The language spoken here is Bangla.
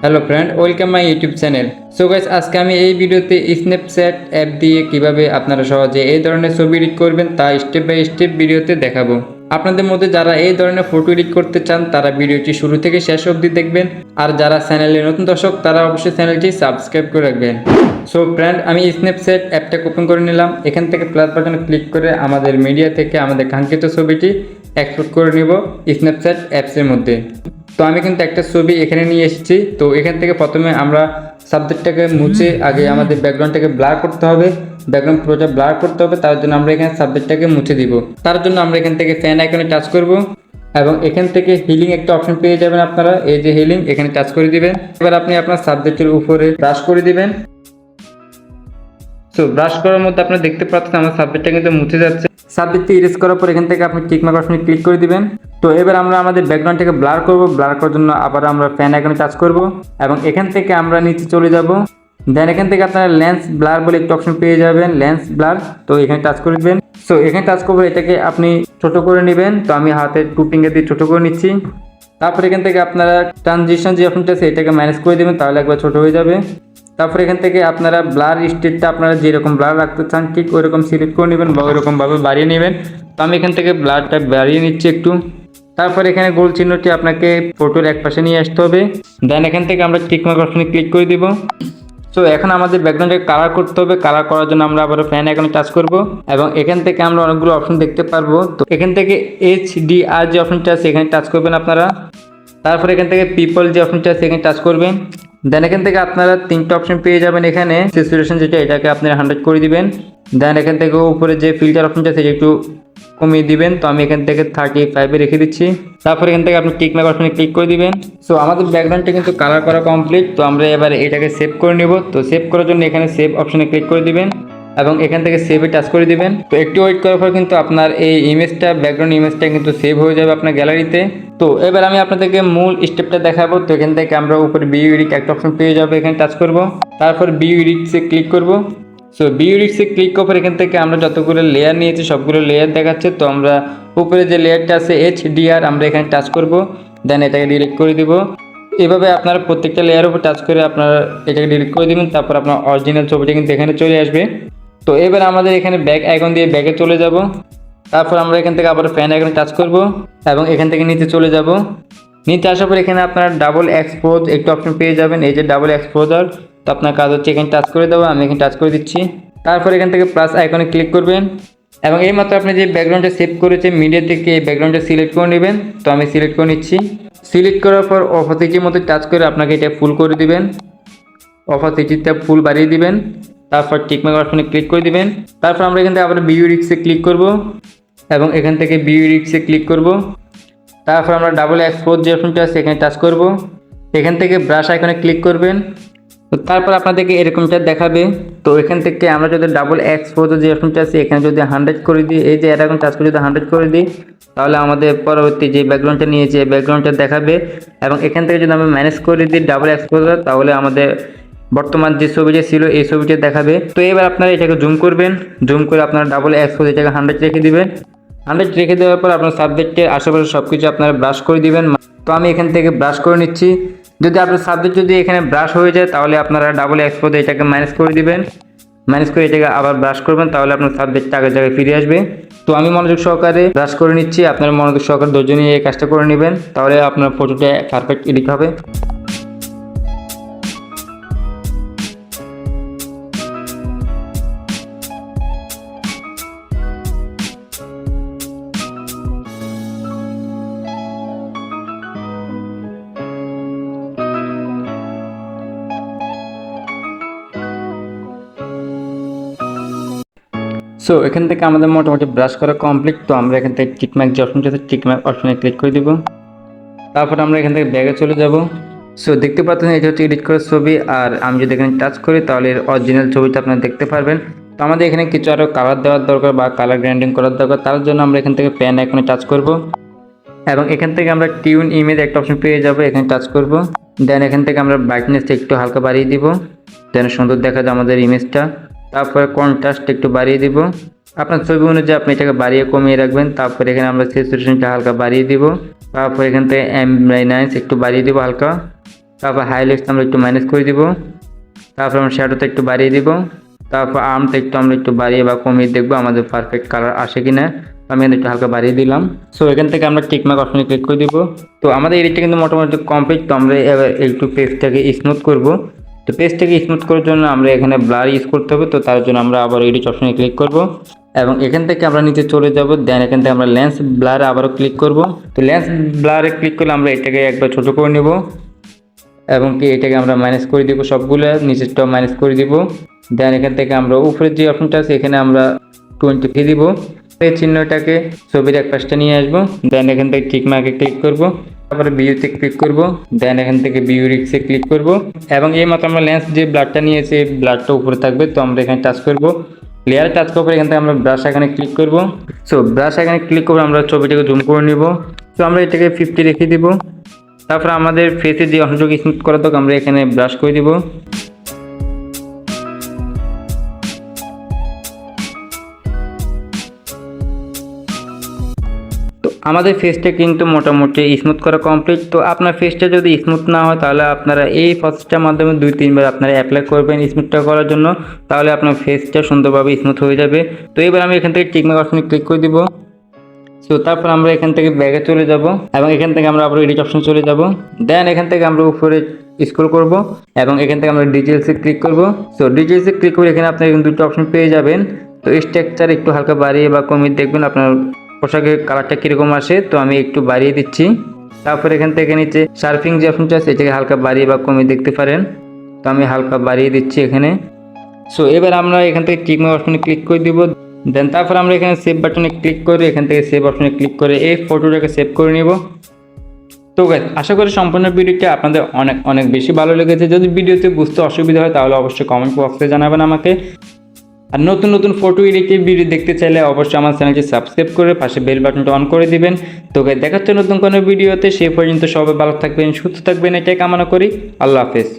Hello friend, welcome my YouTube channel. So guys, আজকে আমি এই ভিডিওতে স্ন্যাপচ্যাট অ্যাপ দিয়ে কিভাবে আপনারা সহজে এই ধরনের ছবি এডিট করবেন তা স্টেপ বাই স্টেপ ভিডিওতে দেখাবো। আপনাদের মধ্যে যারা এই ধরনের ফটো এডিট করতে চান তারা ভিডিওটি শুরু থেকে শেষ অবধি দেখবেন, আর যারা চ্যানেলে নতুন দর্শক তারা অবশ্যই চ্যানেলটি সাবস্ক্রাইব করে রাখবেন। সো ফ্রেন্ড, আমি স্ন্যাপচ্যাট অ্যাপটা ওপেন করে নিলাম। এখান থেকে প্লাস বাটনে ক্লিক করে আমাদের মিডিয়া থেকে আমাদের কাঙ্ক্ষিত ছবিটি এক্সপোর্ট করে নিব স্ন্যাপচ্যাট অ্যাপসের মধ্যে। তো আমি কিন্তু একটা ছবি এখানে নিয়ে এসেছি। তো এখান থেকে প্রথমে আমরা সাবজেক্টটাকে মুছে আগে আমাদের ব্যাকগ্রাউন্ডটাকে ব্লার করতে হবে, ব্যাকগ্রাউন্ড পুরোটা ব্লার করতে হবে। তার জন্য আমরা এখানে সাবজেক্টটাকে মুছে দিব। তার জন্য আমরা এখান থেকে ফ্যান আইকনে টাচ করব এবং এখান থেকে হিলিং একটা অপশন পেয়ে যাবেন আপনারা। এই যে হিলিং, এখানে টাচ করে দিবেন। এবার আপনি আপনার সাবজেক্টের উপরে ব্রাশ করে দিবেন। সো ব্রাশ করার মধ্যে আপনারা দেখতে পাচ্ছেন আমার সাবজেক্টটা কিন্তু মুছে যাচ্ছে। সাবজেক্টটি ইরেজ করার পর এখান থেকে আপনি টিক মার্ক অপশনে ক্লিক করে দিবেন। তো এবার আমরা আমাদের ব্যাকগ্রাউন্ডটাকে ব্লার করব। ব্লার করার জন্য আবার আমরা ফ্যান আইকনে টাচ করব এবং এখান থেকে আমরা নিচে চলে যাব। দেন এখান থেকে আপনারা লেন্স ব্লার বলে একটা অপশন পেয়ে যাবেন, লেন্স ব্লার। তো এখানে টাচ করে দিবেন। সো এখানে টাচ করবো, এটাকে আপনি ছোট করে নেবেন। তো আমি হাতের টু ফিঙ্গার দিয়ে ছোট করে নিচ্ছি। তারপর এখান থেকে আপনারা ট্রানজিশন যে অপশনটা আছে এটাকে ম্যানেজ করে দেবেন, তাহলে একবার ছোট হয়ে যাবে। তারপর এখান থেকে আপনারা ব্লার স্টেটটা আপনারা যেরকম ব্লার রাখতে চান ঠিক ওইরকম সিলেক্ট করে নেবেন বা ওইরকমভাবে বাড়িয়ে নেবেন। তো আমি এখান থেকে ব্লারটা বাড়িয়ে নিচ্ছি একটু। তারপর এখানে গোল চিহ্নটি আপনাকে ফটোর এক পাশে নিয়ে আসতে হবে। দেন এখান থেকে আমরা টিক মার্ক অপশনে ক্লিক করে দিব। সো এখন আমাদের ব্যাকগ্রাউন্ডে কালার করতে হবে। কালার করার জন্য আমরা আবার ফ্যান আইকনে টাচ করব এবং এখান থেকে আমরা অনেকগুলো অপশন দেখতে পারবো। তো এখান থেকে HDR যে অপশনটা আছে এখানে টাচ করবেন আপনারা। তারপর এখান থেকে পিপল যে অপশনটা আছে এখানে টাচ করবেন। দেন এখান থেকে আপনারা তিনটা অপশন পেয়ে যাবেন। এখানে স্যাচুরেশন যেটা, এটাকে আপনারা 100 করে দিবেন। দেন এখান থেকে উপরে যে ফিল্টার অপশনটা আছে একটু কমিয়ে দিবেন। তো আমি এখান থেকে 35 রেখে দিচ্ছি। তারপর এখান থেকে আপনি টিক মার্ক অপশনে ক্লিক করে দিবেন। সো আমাদের ব্যাকগ্রাউন্ডটা কিন্তু কালার করা কমপ্লিট। তো আমরা এবার এটাকে সেভ করে নেব। তো সেভ করার জন্য এখানে সেভ অপশনে ক্লিক করে দিবেন এবং এখান থেকে সেভে টাচ করে দিবেন। তো একটু ওয়েট করার পর কিন্তু আপনার এই ইমেজটা, ব্যাকগ্রাউন্ড ইমেজটা কিন্তু সেভ হয়ে যাবে আপনার গ্যালারিতে। তো এবার আমি আপনাদেরকে মূল স্টেপটা দেখাবো। তো এখান থেকে আমরা উপরে ভিউ এডিট একটা অপশন পেয়ে যাবো, এখানে টাচ করব। তারপর ভিউ এডিটসে ক্লিক করব। সো ভিউ এডিটসে ক্লিক করার পর এখান থেকে আমরা যতগুলো লেয়ার নিয়েছি সবগুলো লেয়ার দেখাচ্ছে। তো আমরা উপরে যে লেয়ারটা আছে HDR আমরা এখানে টাচ করব। দেন এটাকে ডিলিট করে দিব। এভাবে আপনারা প্রত্যেকটা লেয়ার উপর টাচ করে আপনারা এটাকে ডিলিট করে দিবেন। তারপর আপনার অরিজিনাল ছবিটা কিন্তু এখানে চলে আসবে। তো এবার আমাদের এখানে ব্যাক আইকন দিয়ে ব্যাকে চলে যাব। তারপর আমরা এখান থেকে আবার ফ্যান আইকনে টাচ করব এবং এখান থেকে নিচে চলে যাব। নিচে আসার পর এখানে আপনারা ডাবল এক্সপোজ একটা অপশন পেয়ে যাবেন, এই যে ডাবল এক্সপোজার। তো আপনার কাজ হচ্ছে এখানে টাচ করে দেওয়া, আমি এখানে টাচ করে দিচ্ছি। তারপর এখান থেকে প্লাস আইকনে ক্লিক করবেন এবং এইমাত্র আপনি যে ব্যাকগ্রাউন্ডটা সেভ করেছেন মিডিয়া থেকে এই ব্যাকগ্রাউন্ডটা সিলেক্ট করে নেবেন। তো আমি সিলেক্ট করে নিচ্ছি। সিলেক্ট করার পর অপোজিটের মধ্যে টাচ করে আপনাকে এটা ফুল করে দিবেন, অপোজিটটা ফুল বাড়িয়ে দিবেন। তারপর টিকমার্ক অপশনে ক্লিক করে দিবেন। তারপর আমরা এখান থেকে আবার ভিউ এডিটসে ক্লিক করব এবং এখান থেকে ভিউ এডিটসে ক্লিক করব। তারপর আমরা ডাবল এক্সপোজ যে অপশনটা আছে এখানে টাচ করব। এখান থেকে ব্রাশ আইকনে ক্লিক করবেন। তো তারপর আপনাদেরকে এরকমটা দেখাবে। তো এখান থেকে আমরা যদি ডাবল এক্সপোজ যে অপশনটা আছে এখানে যদি 100 করে দিই, এই যে এরকম টাচ করে যদি 100 করে দিই, তাহলে আমাদের পরবর্তী যে ব্যাকগ্রাউন্ডটা নিয়েছে এই ব্যাকগ্রাউন্ডটা দেখাবে। এবং এখান থেকে যদি আমরা ম্যানেজ করে দিই ডাবল এক্সপোজার, তাহলে আমাদের বর্তমান যে ছবিটা ছিল এই ছবিটা দেখাবে। তো এবার আপনারা এটাকে জুম করবেন, জুম করে আপনারা ডাবল এক্সপোজ এটাকে 100 রেখে দিবেন। 100 রেখে দেওয়ার পর আপনার সাবজেক্টের আশেপাশে সব কিছু আপনারা ব্রাশ করে দিবেন। তো আমি এখান থেকে ব্রাশ করে নিচ্ছি। যদি আপনার সাবজেক্ট যদি এখানে ব্রাশ হয়ে যায় তাহলে আপনারা ডাবল এক্সপোজ এটাকে ম্যানেজ করে দিবেন, ম্যানেজ করে এটাকে আবার ব্রাশ করবেন, তাহলে আপনার সাবজেক্টটা আগের জায়গায় ফিরে আসবে। তো আমি মনোযোগ সহকারে ব্রাশ করে নিচ্ছি, আপনারা মনোযোগ সহকারে ধৈর্য নিয়ে এই কাজটা করে নেবেন, তাহলে আপনার ফটোটা পারফেক্ট এডিট হবে। সো এখান থেকে আমাদের মোটামুটি ব্রাশ করা কমপ্লিট। তো আমরা এখান থেকে টিকমার্ক যে অপশনটা আছে টিকমার্ক অপশনে ক্লিক করে দিব। তারপর আমরা এখান থেকে ব্যাগে চলে যাব। সো দেখতে পাচ্ছেন এটা হচ্ছে এডিট করার ছবি, আর আমি যদি এখানে টাচ করি তাহলে এর অরিজিনাল ছবিটা আপনারা দেখতে পারবেন। তো আমাদের এখানে কিছু আরও কালার দেওয়ার দরকার বা কালার গ্রাইন্ডিং করার দরকার, তার জন্য আমরা এখান থেকে প্যান আইকনে টাচ করব এবং এখান থেকে আমরা টিউন ইমেজ একটা অপশন পেয়ে যাব, এখানে টাচ করব। দেন এখান থেকে আমরা ব্রাইটনেসটা একটু হালকা বাড়িয়ে দিব, যেন সুন্দর দেখা যায় আমাদের ইমেজটা। তারপরে কন্ট্রাস্ট একটু বাড়িয়ে দিব, আপনার ছবি অনুযায়ী আপনি এটাকে বাড়িয়ে কমিয়ে রাখবেন। তারপরে এখানে আমরা স্যাচুরেশনটা হালকা বাড়িয়ে দিব। তারপর এখান থেকে এমব্রাইটনেস একটু বাড়িয়ে দিব হালকা। তারপর হাইলাইটস আমরা একটু মাইনাস করে দিব। তারপর আমরা শ্যাডোতে একটু বাড়িয়ে দিব। তারপর আর্মটা একটু আমরা একটু বাড়িয়ে বা কমিয়ে দেখবো আমাদের পারফেক্ট কালার আসে কিনা। আমি একটু হালকা বাড়িয়ে দিলাম। সো এখান থেকে আমরা টিকমার্ক অপশনে ক্লিক করে দিব। তো আমাদের এডিটটা কিন্তু মোটামুটি কমপ্লিট। তো আমরা এবার একটু পেজটাকে স্মুথ করব। তো পেজটাকে স্মুথ করার জন্য আমরা এখানে ব্লার ইউজ করতে হবে। তো তার জন্য আমরা আবার এডিট অপশনে ক্লিক করব এবং এখান থেকে আমরা নিচে চলে যাব। দেন এখান থেকে আমরা লেন্স ব্লারে আবারও ক্লিক করব। তো লেন্স ব্লারে ক্লিক করলে আমরা এটাকে একবার ছোট করে নেব এবং কি এটাকে আমরা মাইনাস করে দিব, সবগুলো নিচেরটাও মাইনাস করে দিব। দেন এখান থেকে আমরা উপরের যে অপশনটা আছে এখানে আমরা 20 দিব। এই চিহ্নটাকে ছবির এক পাশটা নিয়ে আসবো। দেন এখান থেকে টিকমার্কে ক্লিক করব। তারপরে ভিউতে ক্লিক করব। দেন এখান থেকে ভিউ রিক্সে ক্লিক করব এবং এই মতো আমরা লেন্স যে ব্লাডটা নিয়েছি এই ব্লাডটা উপরে থাকবে। তো আমরা এখানে টাচ করব। লেয়ারে টাচ করার পর এখান থেকে আমরা ব্রাশ এখানে ক্লিক করব। সো ব্রাশ এখানে ক্লিক করে আমরা ছবিটাকে জুম করে নিব। তো আমরা এটাকে 50 রেখে দিব। তারপর আমাদের ফেসে যে অংশটুকু স্মুথ করা দরকার আমরা এখানে ব্রাশ করে দিব। তো আমাদের ফেসটা কিন্তু মোটামুটি স্মুথ করা কমপ্লিট। তো আপনার ফেসটা যদি স্মুথ না হয় তাহলে আপনারা এই প্রসেসটার মাধ্যমে 2-3 বার আপনারা অ্যাপ্লাই করবেন স্মুথটা করার জন্য। তাহলে আপনার ফেসটা সুন্দরভাবে স্মুথ হয়ে যাবে। তো এবার আমি এখান থেকে টিকমার্ক অপশনে ক্লিক করে দিব। সো তারপর আমরা এখান থেকে ব্যাগে চলে যাব এবং এখান থেকে আমরা আবার এডিট অপশন চলে যাব। দেন এখান থেকে আমরা উপরে স্ক্রল করব এবং এখান থেকে আমরা ডিটেলসে ক্লিক করব। সো ডিটেলসে ক্লিক করে এখানে আপনারা দুটো অপশন পেয়ে যাবেন। তো স্ট্রাকচার একটু হালকা বাড়িয়ে বা কমিয়ে দেখবেন আপনার পোশাকের কালারটা কীরকম আসে। তো আমি একটু বাড়িয়ে দিচ্ছি। তারপর এখান থেকে নিচে শার্পিং যে অপশনটা আছে এটাকে হালকা বাড়িয়ে বা কমিয়ে দেখতে পারেন। তো আমি হালকা বাড়িয়ে দিচ্ছি এখানে। সো এবার আমরা এখান থেকে টিকমার্ক অপশনে ক্লিক করে দিব। দেন তারপর আমরা এখানে সেভ বাটনে ক্লিক করে এখান থেকে সেভ অপশনে ক্লিক করে এই ফটোটাকে সেভ করে নিব। তো গাইস আশা করি সম্পূর্ণ ভিডিওটি আপনাদের অনেক অনেক বেশি ভালো লেগেছে। যদি ভিডিওতে বুঝতে অসুবিধা হয় তাহলে অবশ্যই কমেন্ট বক্সে জানাবেন আমাকে। আর নতুন নতুন ফটো এডিটের ভিডিও দেখতে চাইলে অবশ্যই আমার চ্যানেলটি সাবস্ক্রাইব করে পাশে বেল বাটনটা অন করে দিবেন। তো গাইস দেখা হচ্ছে নতুন কোনো ভিডিওতে। সেই পর্যন্ত সবাই ভালো থাকবেন, সুস্থ থাকবেন, এটাই কামনা করি। আল্লাহ হাফেজ।